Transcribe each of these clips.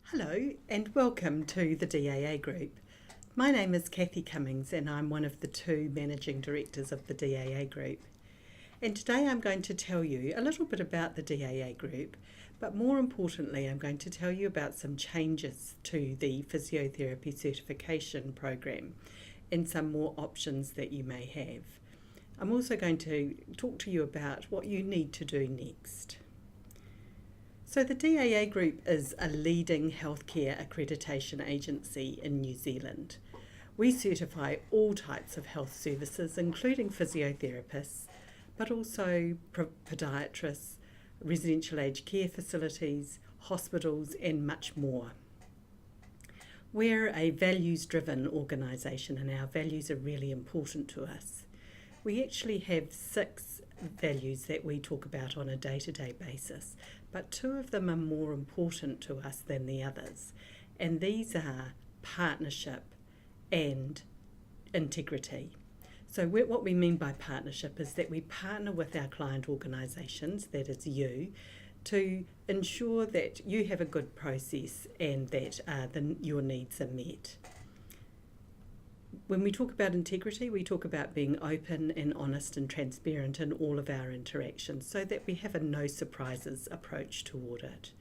Hello and welcome to the DAA Group. My name is Kathy Cummings and I'm one of the two managing directors of the DAA Group. And today I'm going to tell you a little bit about the DAA Group, but more importantly I'm going to tell you about some changes to the physiotherapy certification program and some more options that you may have. I'm also going to talk to you about what you need to do next. So the DAA Group is a leading healthcare accreditation agency in New Zealand. We certify all types of health services, including physiotherapists, but also podiatrists, residential aged care facilities, hospitals, and much more. We're a values-driven organisation and our values are really important to us. We actually have 6 values that we talk about on a day-to-day basis, but 2 of them are more important to us than the others, and these are partnership and integrity. So what we mean by partnership is that we partner with our client organisations, that is you, to ensure that you have a good process and that your needs are met. When we talk about integrity, we talk about being open and honest and transparent in all of our interactions so that we have a no surprises approach toward it.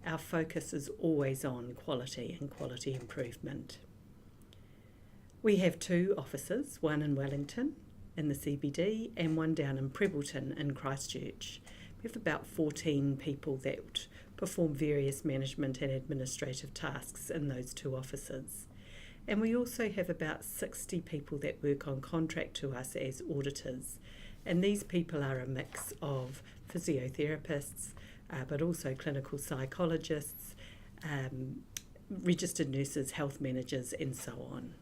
Our focus is always on quality and quality improvement. We have 2 offices, one in Wellington in the CBD and one down in Prebbleton in Christchurch. We have about 14 people that perform various management and administrative tasks in those 2 offices. And we also have about 60 people that work on contract to us as auditors. And these people are a mix of physiotherapists, but also clinical psychologists, registered nurses, health managers, and so on.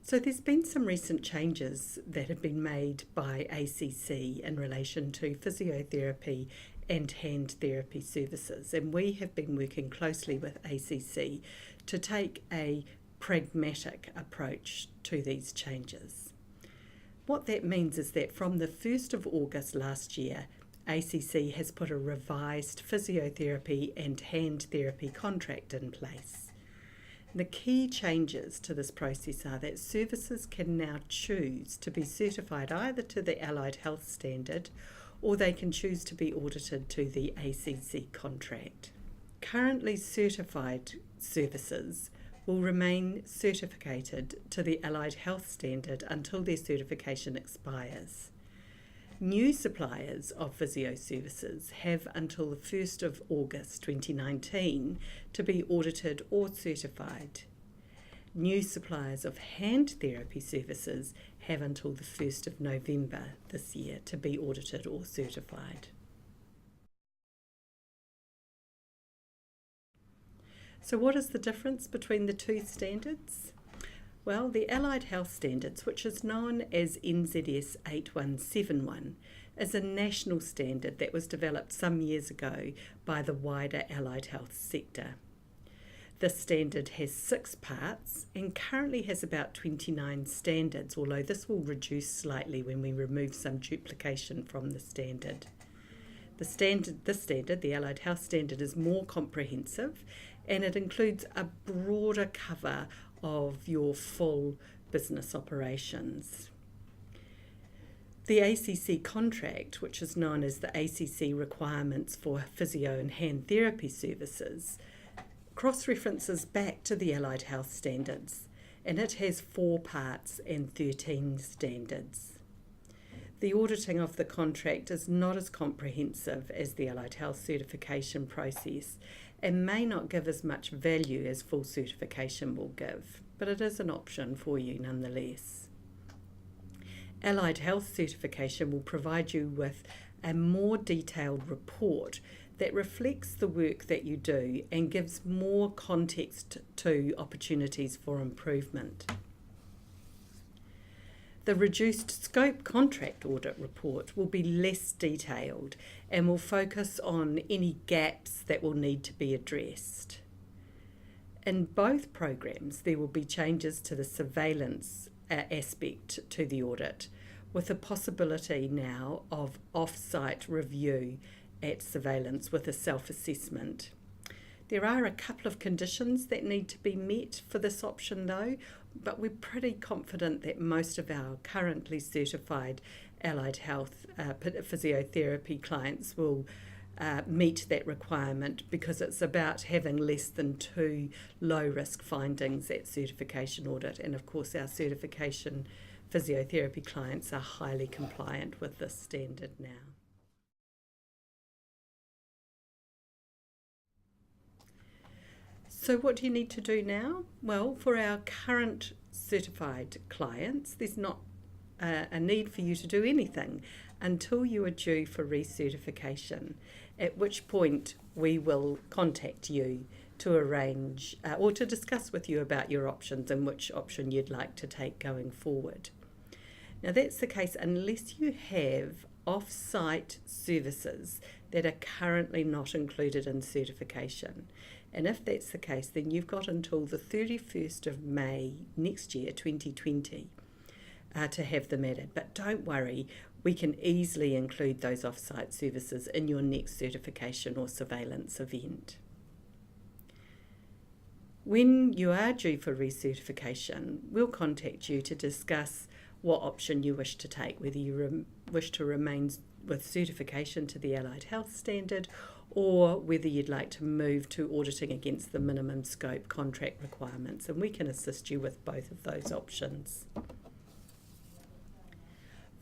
So there's been some recent changes that have been made by ACC in relation to physiotherapy and hand therapy services, and we have been working closely with ACC to take a pragmatic approach to these changes. What that means is that from the 1st of August last year, ACC has put a revised physiotherapy and hand therapy contract in place. The key changes to this process are that services can now choose to be certified either to the Allied Health Standard or they can choose to be audited to the ACC contract. Currently certified services will remain certificated to the Allied Health Standard until their certification expires. New suppliers of physio services have until the 1st of August 2019 to be audited or certified. New suppliers of hand therapy services have until the 1st of November this year to be audited or certified. So what is the difference between the 2 standards? Well, the Allied Health Standards, which is known as NZS 8171, is a national standard that was developed some years ago by the wider allied health sector. This standard has 6 parts and currently has about 29 standards, although this will reduce slightly when we remove some duplication from the standard. This standard, the Allied Health Standard, is more comprehensive and it includes a broader cover of your full business operations. The ACC contract, which is known as the ACC requirements for physio and hand therapy services, cross-references back to the Allied Health Standards, and it has 4 parts and 13 standards. The auditing of the contract is not as comprehensive as the Allied Health certification process and may not give as much value as full certification will give, but it is an option for you nonetheless. Allied Health certification will provide you with a more detailed report that reflects the work that you do and gives more context to opportunities for improvement. The reduced scope contract audit report will be less detailed and will focus on any gaps that will need to be addressed. In both programs, there will be changes to the surveillance aspect to the audit, with the possibility now of off-site review at surveillance with a self-assessment. There are a couple of conditions that need to be met for this option though, but we're pretty confident that most of our currently certified allied health physiotherapy clients will meet that requirement, because it's about having less than 2 low risk findings at certification audit, and of course our certification physiotherapy clients are highly compliant with this standard now. So what do you need to do now? Well, for our current certified clients, there's not a need for you to do anything until you are due for recertification, at which point we will contact you to arrange or to discuss with you about your options and which option you'd like to take going forward. Now that's the case unless you have off-site services that are currently not included in certification. And if that's the case, then you've got until the 31st of May next year, 2020, to have them added. But don't worry, we can easily include those off-site services in your next certification or surveillance event. When you are due for recertification, we'll contact you to discuss what option you wish to take, whether you wish to remain with certification to the Allied Health Standard, or whether you'd like to move to auditing against the minimum scope contract requirements, and we can assist you with both of those options.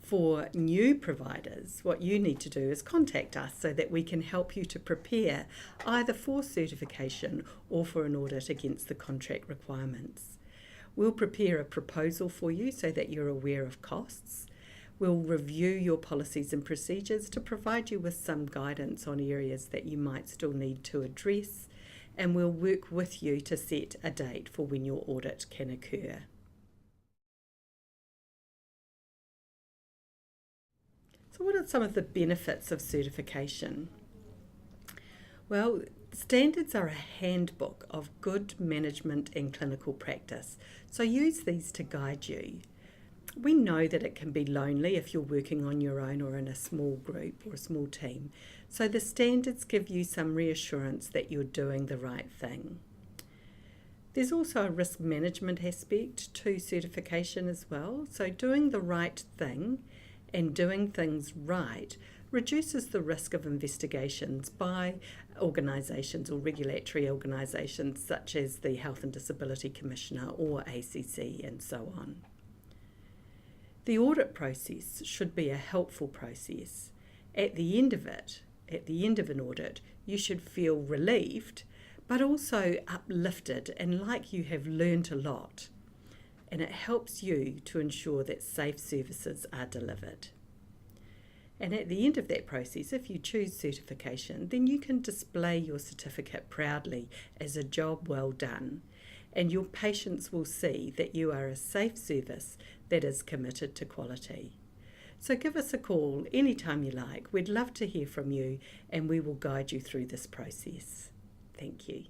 For new providers, what you need to do is contact us so that we can help you to prepare either for certification or for an audit against the contract requirements. We'll prepare a proposal for you so that you're aware of costs. We'll review your policies and procedures to provide you with some guidance on areas that you might still need to address, and we'll work with you to set a date for when your audit can occur. So what are some of the benefits of certification? Well, standards are a handbook of good management and clinical practice, so use these to guide you. We know that it can be lonely if you're working on your own or in a small group or a small team, so the standards give you some reassurance that you're doing the right thing. There's also a risk management aspect to certification as well, so doing the right thing and doing things right reduces the risk of investigations by organisations or regulatory organisations such as the Health and Disability Commissioner or ACC and so on. The audit process should be a helpful process. At the end of an audit, you should feel relieved, but also uplifted and like you have learnt a lot. And it helps you to ensure that safe services are delivered. And at the end of that process, if you choose certification, then you can display your certificate proudly as a job well done, and your patients will see that you are a safe service that is committed to quality. So give us a call anytime you like. We'd love to hear from you, and we will guide you through this process. Thank you.